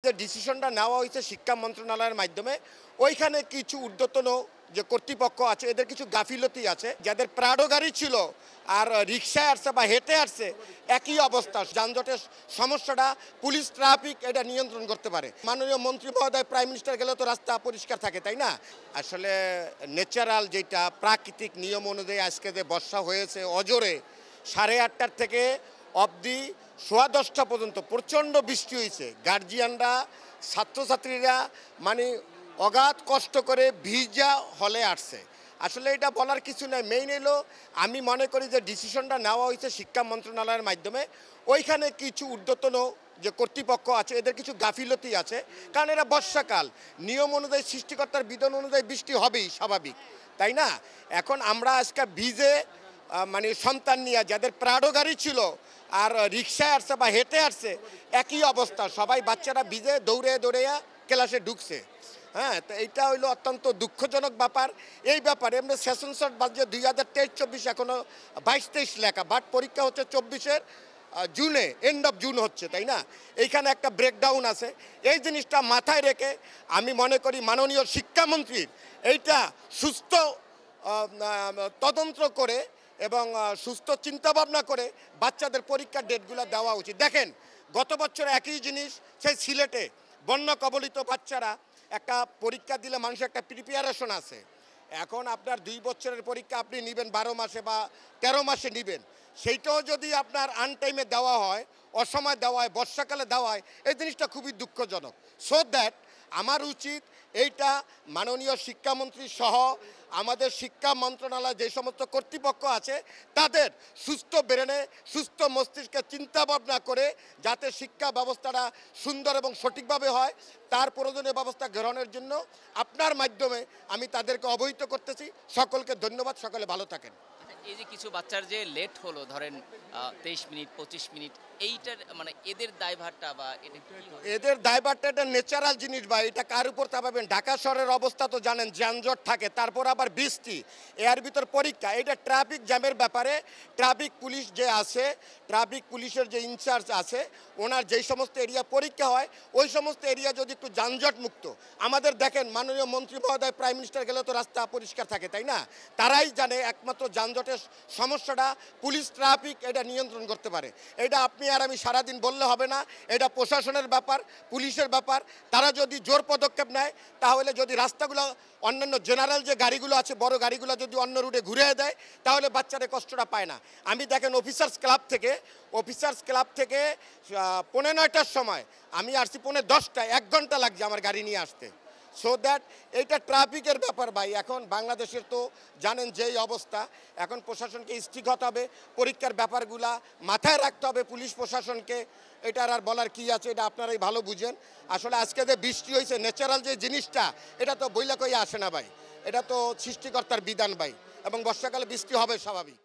যে ডিসিশনটা নেওয়া হয়েছে শিক্ষা মন্ত্রণালয়ের মাধ্যমে, ওইখানে কিছু ঊর্ধ্বতন যে কর্তৃপক্ষ আছে এদের কিছু গাফিলতি আছে। যাদের প্রাডো গাড়ি ছিল আর রিক্সায় আসছে বা হেঁটে আসছে একই অবস্থা। যানজটের সমস্যাটা পুলিশ ট্রাফিক এটা নিয়ন্ত্রণ করতে পারে। মাননীয় মন্ত্রী মহোদয়, প্রাইম মিনিস্টার গেলে তো রাস্তা পরিষ্কার থাকে, তাই না? আসলে ন্যাচারাল যেটা প্রাকৃতিক নিয়ম অনুযায়ী আজকে যে বর্ষা হয়েছে অজোরে 8:30 থেকে অবধি 10:15 পর্যন্ত প্রচণ্ড বৃষ্টি হয়েছে। গার্জিয়ানরা, ছাত্রছাত্রীরা মানে অগাধ কষ্ট করে ভিজা হলে আসছে। আসলে এটা বলার কিছু নাই। মেইন এলো আমি মনে করি যে ডিসিশনটা নেওয়া হয়েছে শিক্ষা মন্ত্রণালয়ের মাধ্যমে, ওইখানে কিছু ঊর্ধ্বতন যে কর্তৃপক্ষ আছে এদের কিছু গাফিলতি আছে। কারণ এরা বর্ষাকাল, নিয়ম অনুযায়ী সৃষ্টিকর্তার বিধান অনুযায়ী বৃষ্টি হবেই স্বাভাবিক, তাই না? এখন আমরা আজকে ভিজে মানে সন্তান নিয়ে যাদের প্রাডো গাড়ি ছিল আর রিক্সায় আসছে বা হেঁটে আসছে একই অবস্থা। সবাই বাচ্চারা ভিজে দৌড়ে ক্লাসে ঢুকছে। হ্যাঁ, তো এইটা হইলো অত্যন্ত দুঃখজনক ব্যাপার। এই ব্যাপারে এমনি সেশন শট বাজে 2023-24 এখনও 22-23 লেখা, বাট পরীক্ষা হচ্ছে 24-এর জুনে, এন্ড অফ জুন হচ্ছে, তাই না? এইখানে একটা ব্রেকডাউন আছে। এই জিনিসটা মাথায় রেখে আমি মনে করি মাননীয় শিক্ষামন্ত্রীর এইটা সুস্থ তদন্ত করে এবং সুস্থ চিন্তাভাবনা করে বাচ্চাদের পরীক্ষার ডেটগুলো দেওয়া উচিত। দেখেন, গত বছর একই জিনিস সেই সিলেটে বন্যা কবলিত বাচ্চারা একটা পরীক্ষা দিলে মানুষের একটা প্রিপারেশন আছে। এখন আপনার 2 বছরের পরীক্ষা আপনি নেবেন 12 মাসে বা 13 মাসে নেবেন, সেইটাও যদি আপনার আনটাইমে দেওয়া হয়, অসময় দেওয়া হয়, বর্ষাকালে দেওয়া হয়, এই জিনিসটা খুবই দুঃখজনক। সো দ্যাট আমার উচিত এইটা মাননীয় শিক্ষামন্ত্রী সহ আমাদের শিক্ষা মন্ত্রণালয় যে সমস্ত কর্তৃপক্ষ আছে তাদের সুস্থ ব্রেনে, সুস্থ মস্তিষ্কে চিন্তা ভাবনা করে যাতে শিক্ষা ব্যবস্থাটা সুন্দর এবং সঠিকভাবে হয় তার প্রয়োজনীয় ব্যবস্থা গ্রহণের জন্য আপনার মাধ্যমে আমি তাদেরকে অবহিত করতেছি। সকলকে ধন্যবাদ, সকলে ভালো থাকেন। এই যে কিছু বাচ্চার যে লেট হলো, ধরেন 23 মিনিট 25 মিনিট, এইটার মানে এদের দায়ভারটা বা এদের দায়ভারটা এটা ন্যাচারাল জিনিস ভাই, এটা কার উপর চাপাবেন? ঢাকা শহরের অবস্থা তো জানেন, যানজট থাকে, তারপর আবার বৃষ্টি, এর ভিতর পরীক্ষা। এটা ট্রাফিক জ্যামের ব্যাপারে ট্রাফিক পুলিশ যে আছে, ট্রাফিক পুলিশের যে ইনচার্জ আছে, ওনার যেই সমস্ত এরিয়া পরীক্ষা হয় ওই সমস্ত এরিয়া যদি একটু যানজট মুক্ত, আমাদের দেখেন মাননীয় মন্ত্রী মহোদয়, প্রাইম মিনিস্টার গেলে তো রাস্তা পরিষ্কার থাকে, তাই না? তারাই জানে একমাত্র যানজটের সমস্যাটা পুলিশ ট্রাফিক এটা নিয়ন্ত্রণ করতে পারে। এটা আপনি আর আমি সারাদিন বললে হবে না, এটা প্রশাসনের ব্যাপার, পুলিশের ব্যাপার। তারা যদি জোর পদক্ষেপ নেয়, তাহলে যদি রাস্তাগুলো অন্যান্য জেনারেল যে গাড়িগুলো আছে, বড় গাড়িগুলো যদি অন্য রুটে ঘুরে দেয়, তাহলে বাচ্চারা কষ্টটা পায় না। আমি দেখেন অফিসার্স ক্লাব থেকে 9:15টার সময় আমি আসছি 9:10টায়, 1 ঘন্টা লাগছে আমার গাড়ি নিয়ে আসতে। সো দ্যাট এইটা ট্রাফিকের ব্যাপার ভাই। এখন বাংলাদেশের তো জানেন যেই অবস্থা, এখন প্রশাসনকে স্ট্রিক হতে হবে, পরীক্ষার ব্যাপারগুলা মাথায় রাখতে হবে পুলিশ প্রশাসনকে। এটার আর বলার কি আছে, এটা আপনারাই ভালো বুঝেন। আসলে আজকে যে বৃষ্টি হয়েছে, ন্যাচারাল যে জিনিসটা, এটা তো বইলা কই আসে না ভাই, এটা তো সৃষ্টিকর্তার বিধান ভাই, এবং বর্ষাকালে বৃষ্টি হবে স্বাভাবিক।